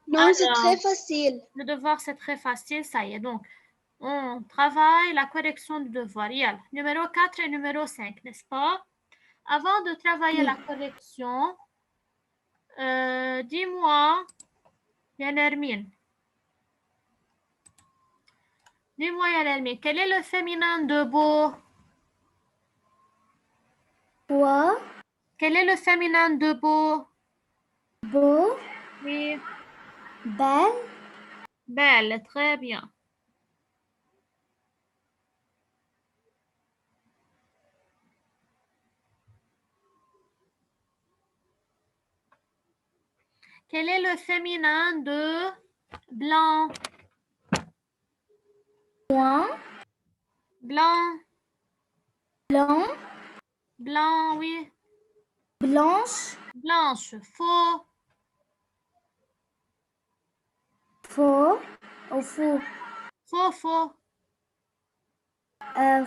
Non, c'est très facile. Le devoir, c'est très facile, ça y est. Donc, on travaille la correction du devoir. Yalla. Numéro 4 et numéro 5, n'est-ce pas? Avant de travailler la correction, dis-moi, Yanermine. Dis-moi, Yanermine, quel est le féminin de beau? Quoi? Quel est le féminin de beau? Beau? Oui. Belle? Belle, très bien. Quel est le féminin de blanc? Blanc? Blanc. Blanc? Blanc, oui. Blanche? Blanche, faux. Faux? Ou faux? Faux, faux.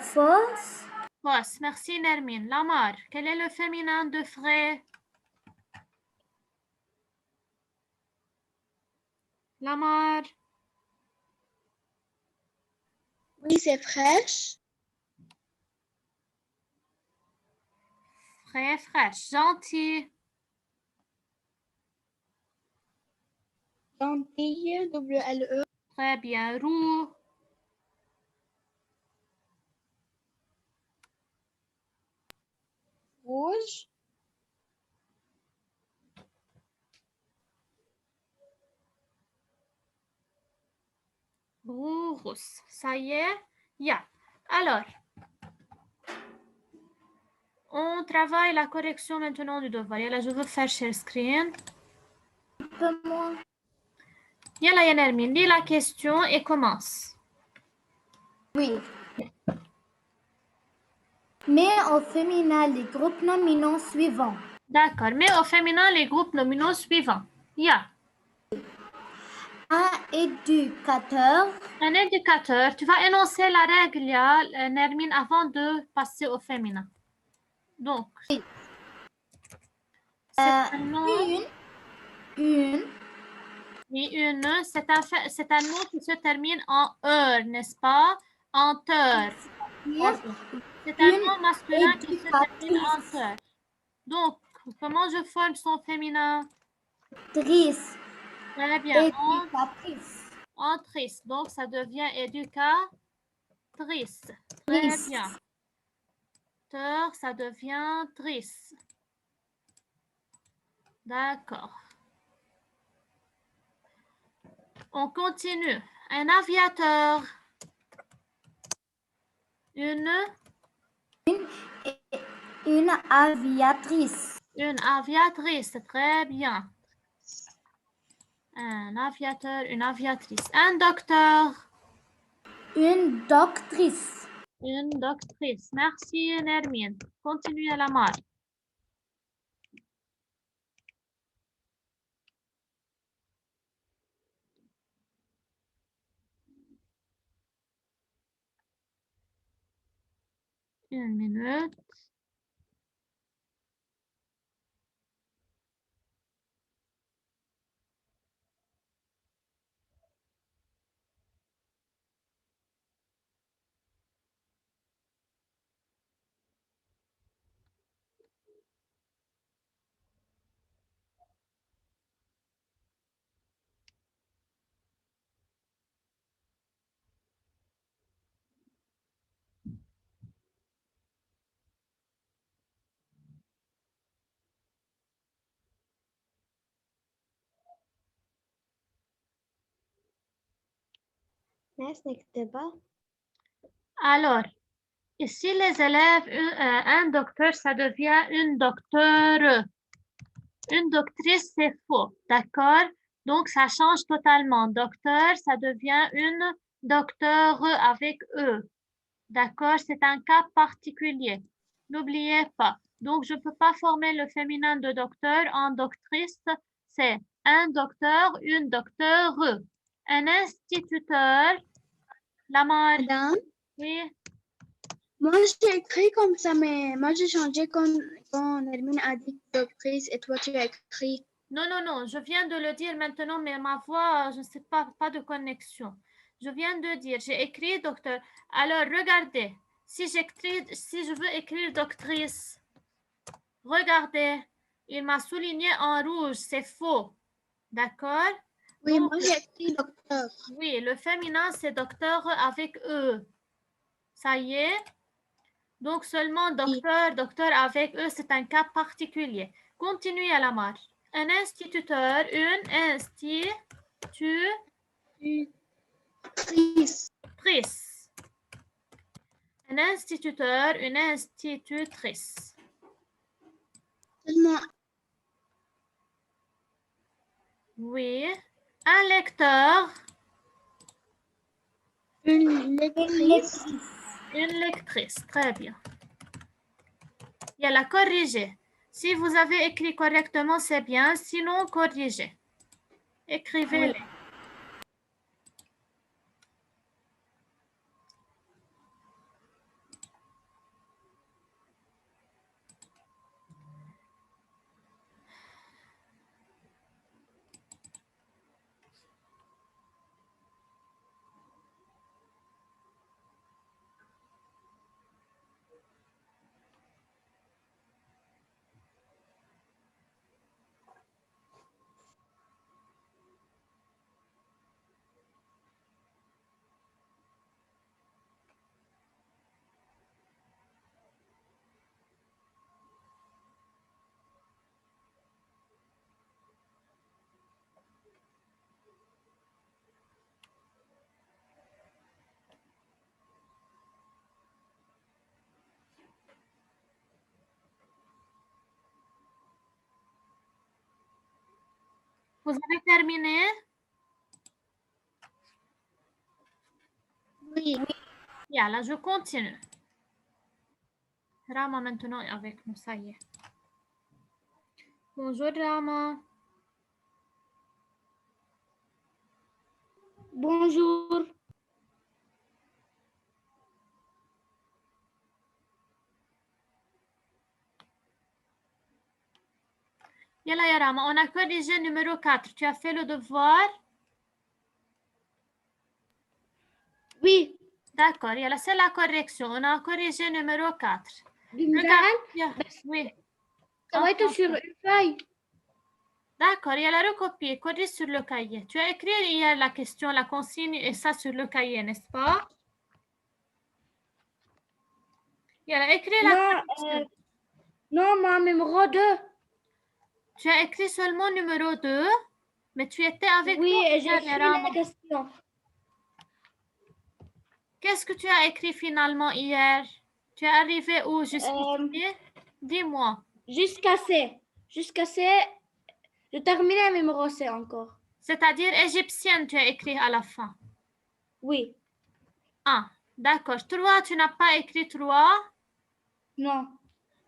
Fausse? Fausse. Merci, Nermine. Lamar, quel est le féminin de frais? Lamar. Oui, c'est fraîche. Frais, fraîche. Gentil. Gentille, W-L-E. Très bien. Roux. Rouge. Roux, rousse. Ça y est? Yeah. Alors, on travaille la correction maintenant du devoir. Yalla, je veux faire share screen. Moi. Yalla, Nermine, lis la question et commence. Oui. Mais au féminin les groupes nominaux suivants. D'accord. Mais au féminin, les groupes nominaux suivants. Yeah. Un éducateur. Un indicateur. Tu vas énoncer la règle, Nermine, avant de passer au féminin. Donc, Oui. c'est un nom. Une. Oui, c'est un mot qui se termine en heure, n'est-ce pas? En heure. C'est un nom masculin qui se termine en heure. Donc, comment je forme son féminin? Trice. Très bien. Éducatrice. En trice. Donc, ça devient éducatrice. Très bien. Ça devient trice. D'accord. On continue. Un aviateur. Une aviatrice. Une aviatrice. Très bien. Un aviateur, une aviatrice. Un docteur. Une doctrice. Une doctrice. Merci, Nermine. Continue à la marque. Une minute. Alors, ici, les élèves, un docteur, ça devient une docteure. Une doctrice, c'est faux, d'accord? Donc, ça change totalement. Docteur, ça devient une docteure avec E. D'accord? C'est un cas particulier. N'oubliez pas. Donc, je ne peux pas former le féminin de docteur en doctrice. C'est un docteur, une docteure. Un instituteur. La mère. Madame? Oui. Moi, j'ai écrit comme ça, mais moi, j'ai changé quand Hermine a dit doctrice et toi, tu as écrit Non, non, non, je viens de le dire maintenant, mais ma voix, je ne sais pas de connexion. Je viens de dire, j'ai écrit docteur. Alors, regardez, si je veux écrire doctrice, regardez, il m'a souligné en rouge, c'est faux. D'accord? Oui, Donc, moi j'ai écrit docteur. oui, le féminin, c'est docteur avec E. Ça y est? Donc, seulement docteur, docteur avec E, c'est un cas particulier. Continuez à la marche. Un instituteur, une institutrice. Un instituteur, une institutrice. Seulement Oui. Un lecteur. une lectrice. Une lectrice. Très bien. Il y a la corriger. Si vous avez écrit correctement, c'est bien. Sinon, corrigez. Écrivez-les. Vous avez terminé? Oui. Bien, là, je continue. Rama maintenant est avec nous, ça y est. Bonjour Rama. Bonjour. Yalla ya Rama, on a corrigé numéro 4. Tu as fait le devoir? Oui. D'accord, yalla, c'est la correction. On a corrigé numéro 4. Regarde. Oui. Ça va être sur une feuille. D'accord, il y a la recopier, corrige sur le cahier. Tu as écrit hier la question, la consigne et ça sur le cahier, n'est-ce pas? Il a écrit la correction. Non, ma numéro 2. Tu as écrit seulement numéro 2, mais tu étais avec nous. Oui, et j'ai écrit la question. Qu'est-ce que tu as écrit finalement hier? Tu es arrivé où jusqu'ici? Dis-moi. Jusqu'à C. Jusqu'à C. Je terminais numéro C encore. C'est-à-dire égyptienne, tu as écrit à la fin. Oui. Ah, d'accord. 3, tu n'as pas écrit 3? Non.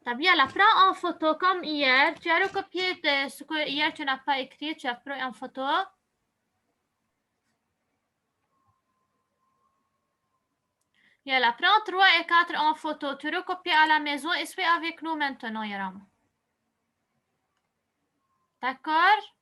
T'as bien, la prends en photo comme hier. Tu as recopié ce que hier tu n'as pas écrit, tu as pris en photo. Yalla, prends 3 et 4 en photo. Tu recopies à la maison et suis avec nous maintenant, Yaram. D'accord?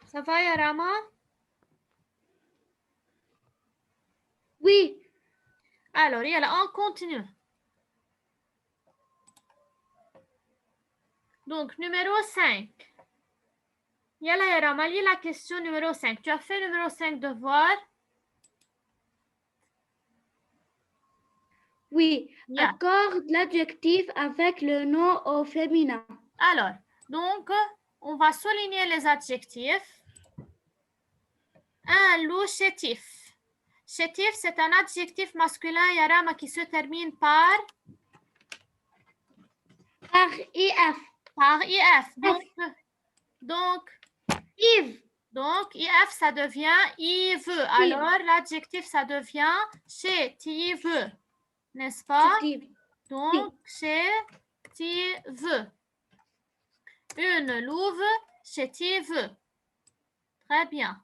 Ça va, Yarama? Oui. Alors, yalla, on continue. Donc, numéro 5. Yalla, Yarama, lis la question numéro 5. Tu as fait numéro 5 devoir? Oui. Yeah. Accorde l'adjectif avec le nom au féminin. Alors, donc, on va souligner les adjectifs. Un loup chétif. Chétif, c'est un adjectif masculin, Yarama, qui se termine par IF. par IF. Donc, Yves. Donc, IF, ça devient IVE. Alors, l'adjectif, ça devient chétive. N'est-ce pas? Chétive. Donc, chétive. Une louve chétive. Très bien.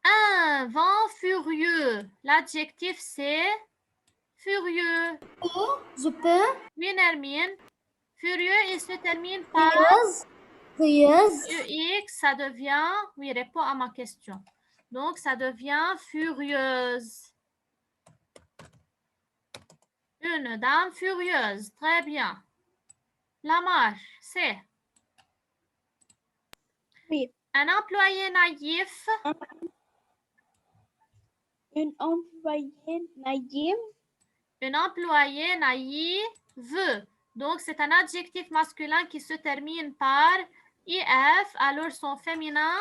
Un vent furieux. L'adjectif, c'est furieux. Je peux. Oui, Nermine. Furieux, il se termine par Furieuse. UX, ça devient... Oui, réponds à ma question. Donc, ça devient furieuse. Une dame furieuse. Très bien. La marche, c'est... Oui. Un employé naïf. Une employée naïve. Une employée naïve. Donc, c'est un adjectif masculin qui se termine par IF. Alors, son féminin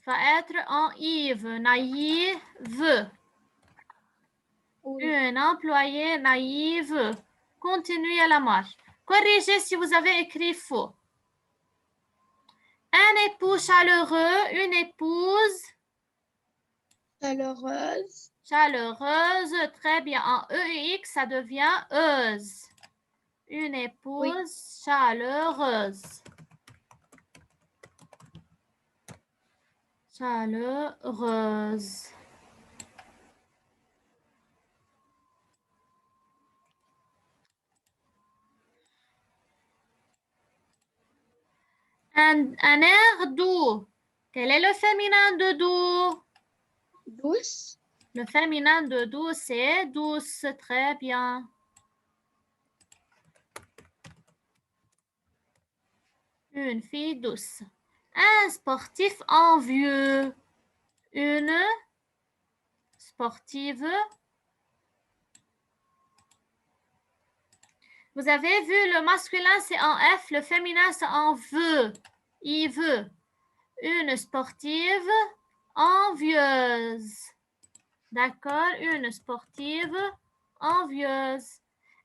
va être en IVE. Naïve. Oui. Une employée naïve. Continuez la marche. Corrigez si vous avez écrit faux. Un époux chaleureux, une épouse Chaleureuse. chaleureuse. Très bien. En EX, ça devient euse. Une épouse chaleureuse. Chaleureuse. Un air doux. Quel est le féminin de doux? Douce. Le féminin de doux, c'est douce. Très bien. Une fille douce. Un sportif envieux. Une sportive. Vous avez vu, le masculin, c'est en F. Le féminin, c'est en veut. Il veut. Une sportive envieuse. D'accord? Une sportive envieuse.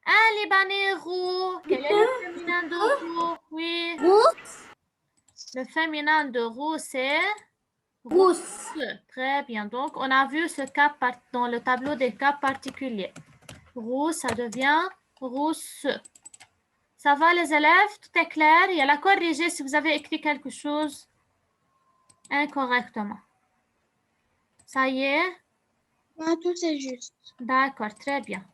Un Libanais roux. Quel est le féminin de roux? Oui. Rousse. Le féminin de roux, c'est Rousse. Très bien. Donc, on a vu ce cas dans le tableau des cas particuliers. Roux, ça devient rousse. Ça va, les élèves? Tout est clair? Il y a la corriger si vous avez écrit quelque chose incorrectement. Ça y est? Non, tout c'est juste. D'accord, très bien.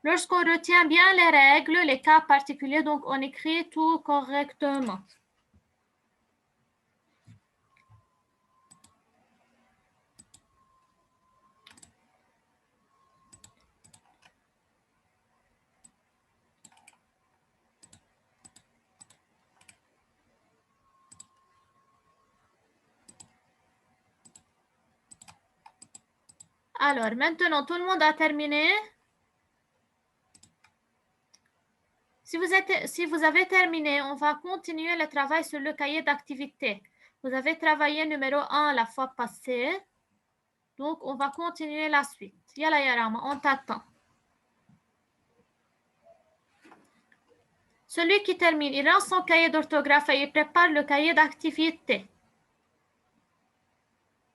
Lorsqu'on retient bien les règles, les cas particuliers, donc on écrit tout correctement. Alors, maintenant, tout le monde a terminé? Si vous avez terminé, on va continuer le travail sur le cahier d'activité. Vous avez travaillé numéro 1 la fois passée. Donc, on va continuer la suite. Yalla Yarama, on t'attend. Celui qui termine, il rend son cahier d'orthographe et il prépare le cahier d'activité.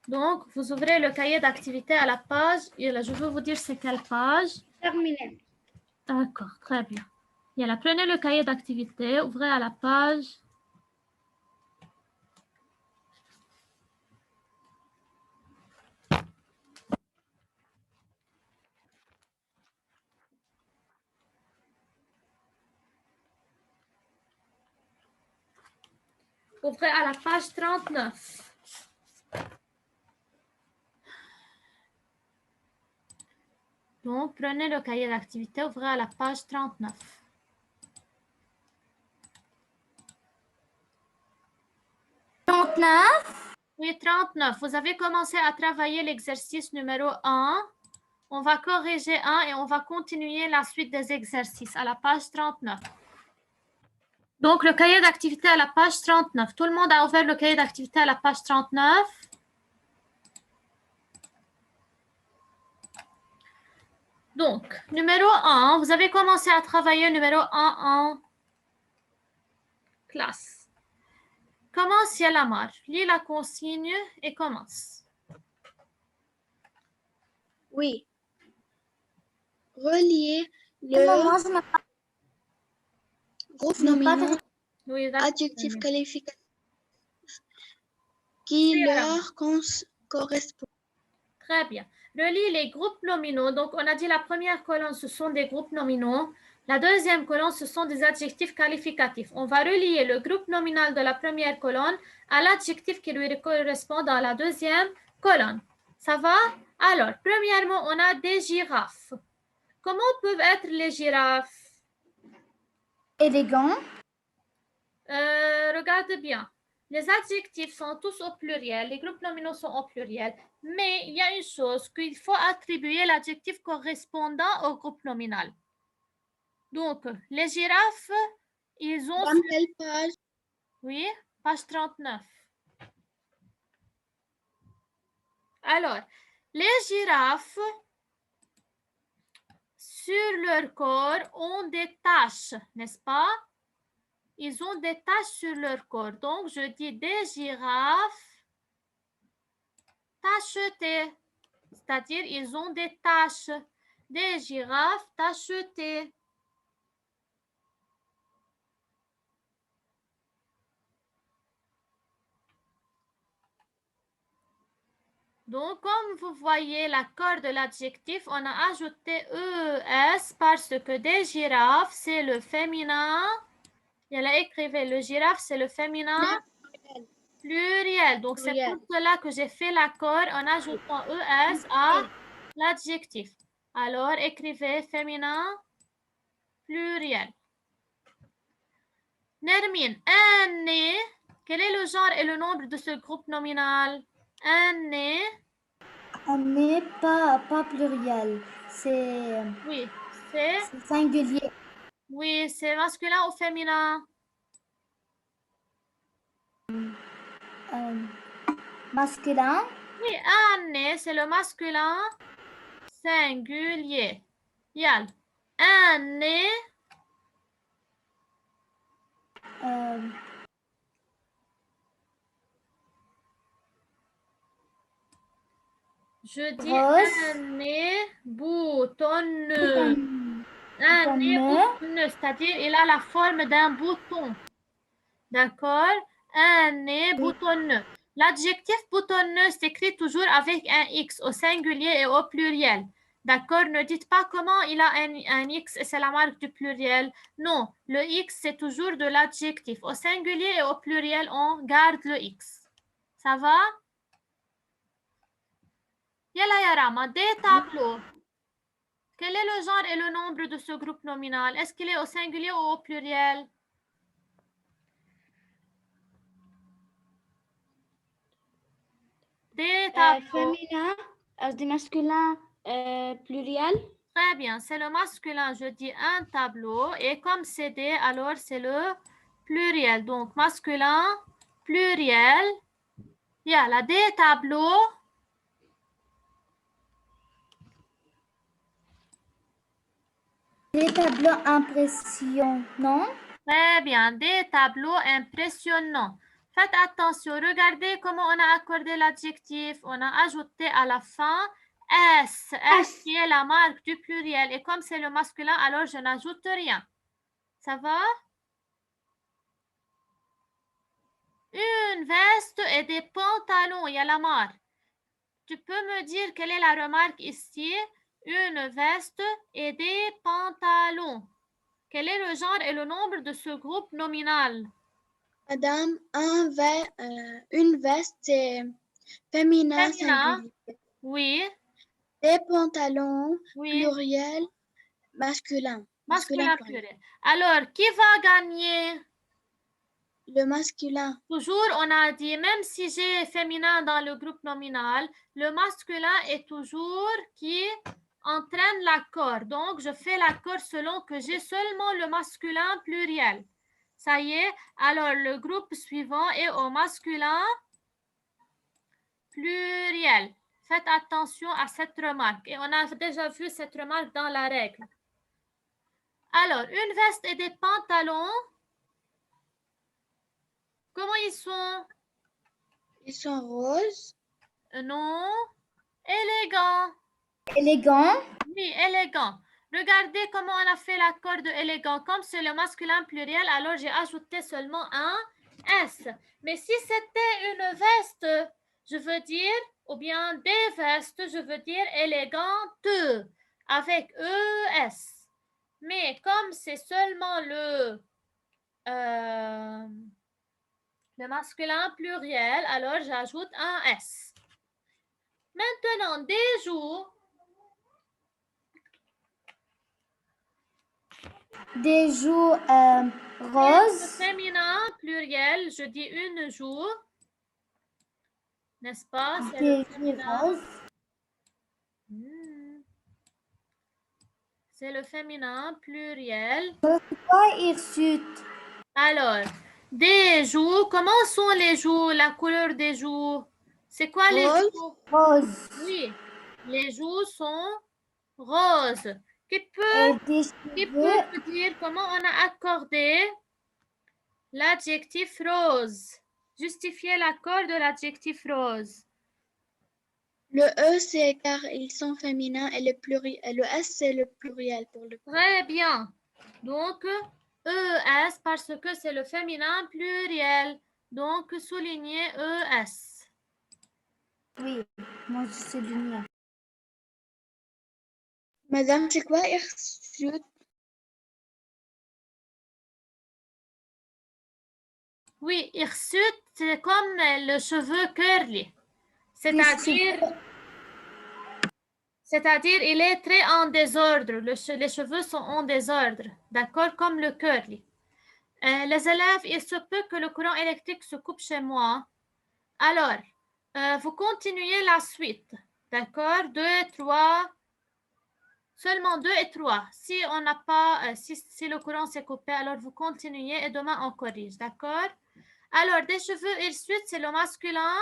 Donc, vous ouvrez le cahier d'activité à la page. Je veux vous dire c'est quelle page. Terminé. D'accord, très bien. Prenez le cahier d'activité, ouvrez à la page. Ouvrez à la page 39. Donc, prenez le cahier d'activité, ouvrez à la page 39. Oui, 39. Vous avez commencé à travailler l'exercice numéro 1. On va corriger 1 et on va continuer la suite des exercices à la page 39. Donc, le cahier d'activité à la page 39. Tout le monde a ouvert le cahier d'activité à la page 39. Donc, numéro 1, vous avez commencé à travailler numéro 1 en classe. Commence Yalamar. Lis la consigne et commence. Oui. Relier Non, moi, le je n'ai pas- groupe je n'ai pas nominaux Oui, d'accord. adjectif qualificatif qui leur correspond. Très bien. Relie les groupes nominaux. Donc, on a dit la première colonne, ce sont des groupes nominaux. La deuxième colonne, ce sont des adjectifs qualificatifs. On va relier le groupe nominal de la première colonne à l'adjectif qui lui correspond dans la deuxième colonne. Ça va? Alors, premièrement, on a des girafes. Comment peuvent être les girafes? Élégant. Regarde bien. Les adjectifs sont tous au pluriel, les groupes nominaux sont au pluriel, mais il y a une chose qu'il faut attribuer l'adjectif correspondant au groupe nominal. Donc, les girafes, ils ont... Dans quelle page? Oui, page 39. Alors, les girafes, sur leur corps, ont des taches, n'est-ce pas? Ils ont des taches sur leur corps. Donc, je dis des girafes tachetées. C'est-à-dire, ils ont des taches. Des girafes tachetées. Donc, comme vous voyez l'accord de l'adjectif, on a ajouté ES parce que des girafes, c'est le féminin. Il a écrit le girafe, c'est le féminin pluriel. Donc, c'est pour cela que j'ai fait l'accord en ajoutant ES à l'adjectif. Alors, écrivez féminin pluriel. Nermine, un né. Quel est le genre et le nombre de ce groupe nominal? Un né. Un né, pas pluriel. C'est Oui, c'est... singulier. Oui, c'est masculin ou féminin? Masculin. Oui, un né, c'est le masculin singulier. Yal. Un né. Je dis un nez boutonneux. Un nez boutonneux, c'est-à-dire il a la forme d'un bouton. D'accord? Un nez boutonneux. L'adjectif boutonneux s'écrit toujours avec un X au singulier et au pluriel. D'accord? Ne dites pas comment il a un X et c'est la marque du pluriel. Non, le X c'est toujours de l'adjectif. Au singulier et au pluriel, on garde le X. Ça va? Yalla Yarama, des tableaux. Quel est le genre et le nombre de ce groupe nominal? Est-ce qu'il est au singulier ou au pluriel? Des tableaux. Féminin, des masculins pluriel. Très bien, c'est le masculin. Je dis un tableau et comme c'est des, alors c'est le pluriel. Donc masculin, pluriel. Il y a là des tableaux. Des tableaux impressionnants. Très bien, des tableaux impressionnants. Faites attention, regardez comment on a accordé l'adjectif. On a ajouté à la fin S, S qui est la marque du pluriel. Et comme c'est le masculin, alors je n'ajoute rien. Ça va? Une veste et des pantalons, il y a la marque. Tu peux me dire quelle est la remarque ici? Une veste et des pantalons. Quel est le genre et le nombre de ce groupe nominal? Madame, une veste, c'est féminin singulier. Oui. Des pantalons, Oui. pluriel, masculin. Masculin pluriel. Alors, qui va gagner? Le masculin. Toujours, on a dit, même si j'ai féminin dans le groupe nominal, le masculin est toujours qui entraîne l'accord. Donc, je fais l'accord selon que j'ai seulement le masculin pluriel. Ça y est. Alors, le groupe suivant est au masculin pluriel. Faites attention à cette remarque. Et on a déjà vu cette remarque dans la règle. Alors, une veste et des pantalons. Comment ils sont? Ils sont roses. Non. Élégants. Élégant. Oui, élégant. Regardez comment on a fait l'accord de élégant. Comme c'est le masculin pluriel, alors j'ai ajouté seulement un S. Mais si c'était une veste, je veux dire, ou bien des vestes, je veux dire élégante, avec ES. Mais comme c'est seulement le masculin pluriel, alors j'ajoute un S. Maintenant, des joues. Des joues Le roses. féminin pluriel, je dis une joue. N'est-ce pas? C'est Des le joues féminin. roses. C'est le féminin pluriel. Quoi, hirsute? Alors, des joues. Comment sont les joues? La couleur des joues? C'est quoi les Rose. joues? Rose. Oui, les joues sont roses. Qui Et peut des cheveux. me dire comment on a accordé l'adjectif rose? Justifiez l'accord de l'adjectif rose. Le E, c'est car ils sont féminins et le S, c'est le pluriel pour le Très bien. Donc, ES parce que c'est le féminin pluriel. Donc, soulignez ES. Oui, moi je sais l'unir. Madame, c'est quoi hirsute? Oui, hirsute, c'est comme le cheveu curly. C'est-à-dire, il est très en désordre. Les cheveux sont en désordre. D'accord? Comme le curly. Les élèves, il se peut que le courant électrique se coupe chez moi. Alors, vous continuez la suite. D'accord? 2, 3. Seulement 2 et 3. Si on n'a pas, si le courant s'est coupé, alors vous continuez et demain on corrige. D'accord? Alors, des cheveux hirsutes, c'est le masculin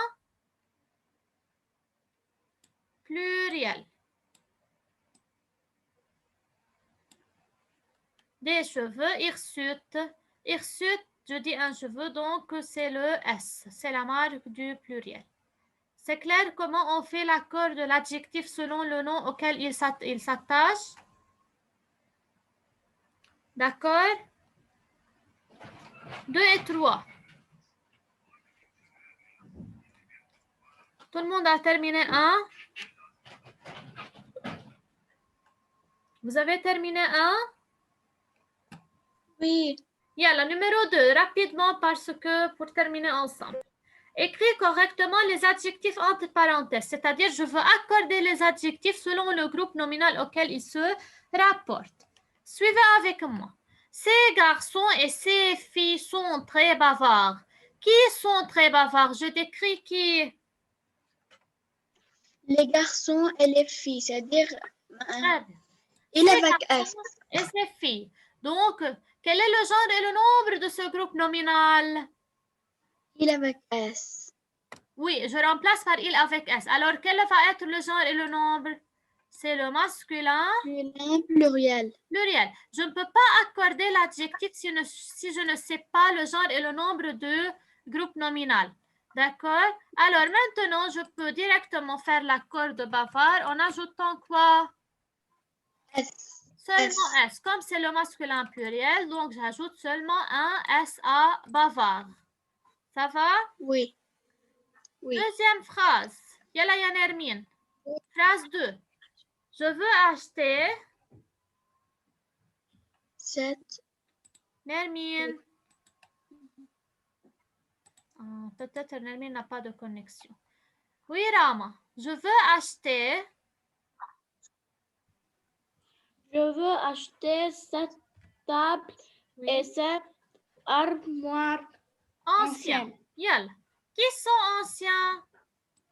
pluriel. Des cheveux hirsutes. Hirsute, je dis un cheveu, donc c'est le S. C'est la marque du pluriel. C'est clair comment on fait l'accord de l'adjectif selon le nom auquel il s'attache? D'accord? 2 et 3. Tout le monde a terminé un? Vous avez terminé un? Oui. Yalla, numéro 2, rapidement parce que pour terminer ensemble. Écris correctement les adjectifs entre parenthèses, c'est-à-dire je veux accorder les adjectifs selon le groupe nominal auquel ils se rapportent. Suivez avec moi. Ces garçons et ces filles sont très bavards. Qui sont très bavards? Je décris qui? Les garçons et les filles, c'est-à-dire il Ces avec garçons S. et ces filles. Donc, quel est le genre et le nombre de ce groupe nominal? Il avec S. Oui, je remplace par il avec S. Alors, quel va être le genre et le nombre? C'est le masculin Pluriel. pluriel. Je ne peux pas accorder l'adjectif si je ne sais pas le genre et le nombre de groupe nominal. D'accord? Alors, maintenant, je peux directement faire l'accord de bavard en ajoutant quoi? S. Seulement S. Comme c'est le masculin pluriel, donc j'ajoute seulement un S à bavard. Ça va? Oui. Oui. Deuxième phrase. Yalla ya Nermine. Phrase 2. Je veux acheter. Cette. Nermine. Peut-être Nermine n'a pas de connexion. Oui, Rama. Je veux acheter. Je veux acheter cette table et cette armoire Ancien. Yalla. Qui sont anciens?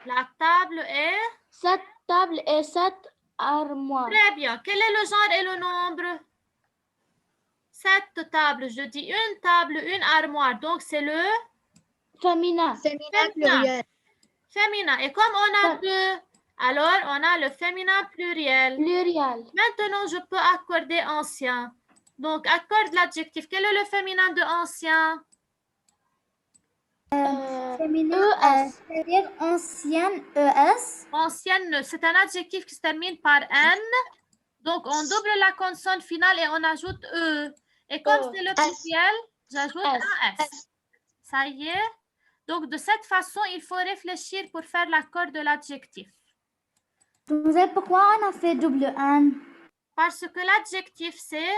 La table est. Cette table et cette armoire. Très bien. Quel est le genre et le nombre? cette table. Je dis une table, une armoire. Donc, c'est le Féminin. Féminin pluriel. féminin. Et comme on a deux, alors on a le féminin pluriel. Pluriel. Maintenant, je peux accorder ancien. Donc, accorde l'adjectif. Quel est le féminin de ancien? Féminin, c'est-à-dire ancienne, ES. Ancienne, c'est un adjectif qui se termine par N. Donc, on double la consonne finale et on ajoute E. Et comme c'est le pluriel, j'ajoute un S. Ça y est? Donc, de cette façon, il faut réfléchir pour faire l'accord de l'adjectif. Vous savez pourquoi on a fait double N? Parce que l'adjectif, c'est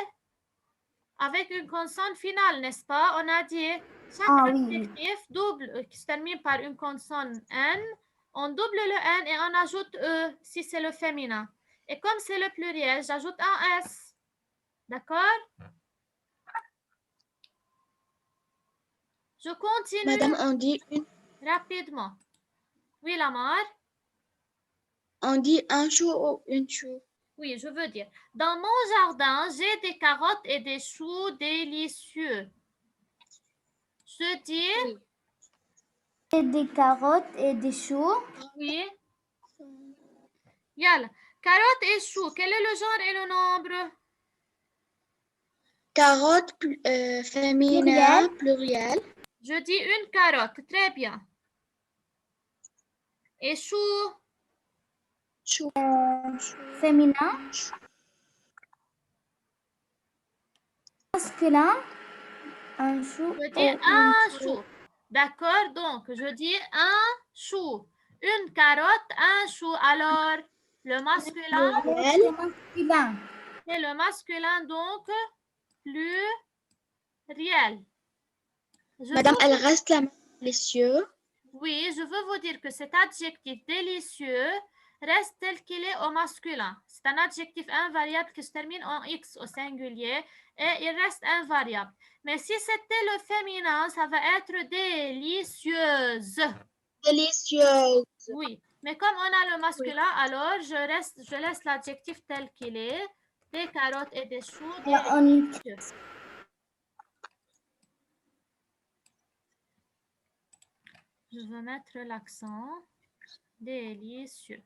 avec une consonne finale, n'est-ce pas? On a dit chaque adjectif double qui se termine par une consonne N, on double le N et on ajoute E si c'est le féminin. Et comme c'est le pluriel, j'ajoute un S. D'accord? Je continue. Madame, on dit une. Rapidement. Oui, Lamar? On dit un chou ou une chou. Oui, je veux dire. Dans mon jardin, j'ai des carottes et des choux délicieux. Je dis... Et des carottes et des choux. Oui. Yalla. Carottes et choux. Quel est le genre et le nombre? Carotte féminin pluriel. Je dis une carotte. Très bien. Et choux? Chou. Féminin. Masculin. Un chou. Je dis un chou. D'accord? Donc, je dis un chou. Une carotte, un chou. Alors, le masculin? Masculin. C'est le masculin, donc, pluriel. Madame, elle reste la main délicieux. Oui, je veux vous dire que cet adjectif délicieux reste tel qu'il est au masculin. C'est un adjectif invariable qui se termine en X au singulier et il reste invariable. Mais si c'était le féminin, ça va être délicieuse. Délicieuse. Oui, mais comme on a le masculin, alors je laisse l'adjectif tel qu'il est. Des carottes et des choux délicieux. Je veux mettre l'accent. Délicieux.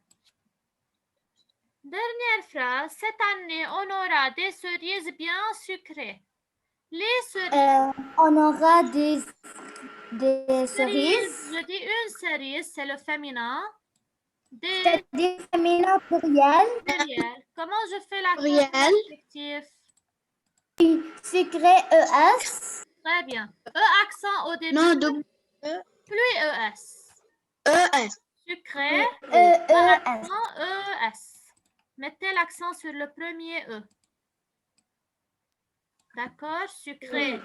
Dernière phrase. Cette année, on aura des cerises bien sucrées. Les cerises. On aura des cerises. Je dis une cerise, c'est le féminin. Des C'est-à-dire féminin pluriel. pluriel. Comment je fais la Pluriel. Sucré ES. Très bien. E accent au début. Non, double Plus ES. ES. Sucré. ES. Accent ES. Mettez l'accent sur le premier E. D'accord? Sucré.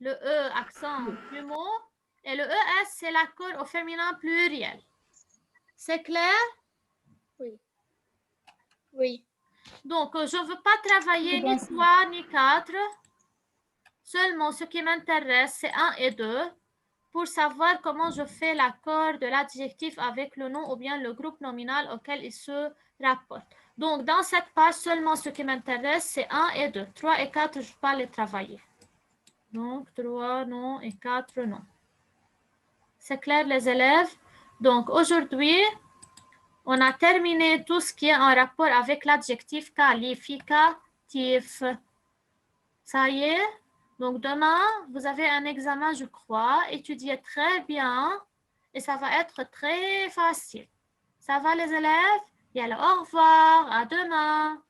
Le E, accent du mot. Et le ES, c'est l'accord au féminin pluriel. C'est clair? Oui. Oui. Donc, je ne veux pas travailler ni 3 ni 4. Seulement, ce qui m'intéresse, c'est 1 et 2. Pour savoir comment je fais l'accord de l'adjectif avec le nom ou bien le groupe nominal auquel il se rapporte. Donc, dans cette page, seulement ce qui m'intéresse, c'est 1 et 2. 3 et 4, je ne vais pas les travailler. Donc, 3, non, et 4, non. C'est clair, les élèves? Donc, aujourd'hui, on a terminé tout ce qui est en rapport avec l'adjectif qualificatif. Ça y est? Donc, demain, vous avez un examen, je crois. Étudiez très bien et ça va être très facile. Ça va, les élèves? Et alors, au revoir, à demain.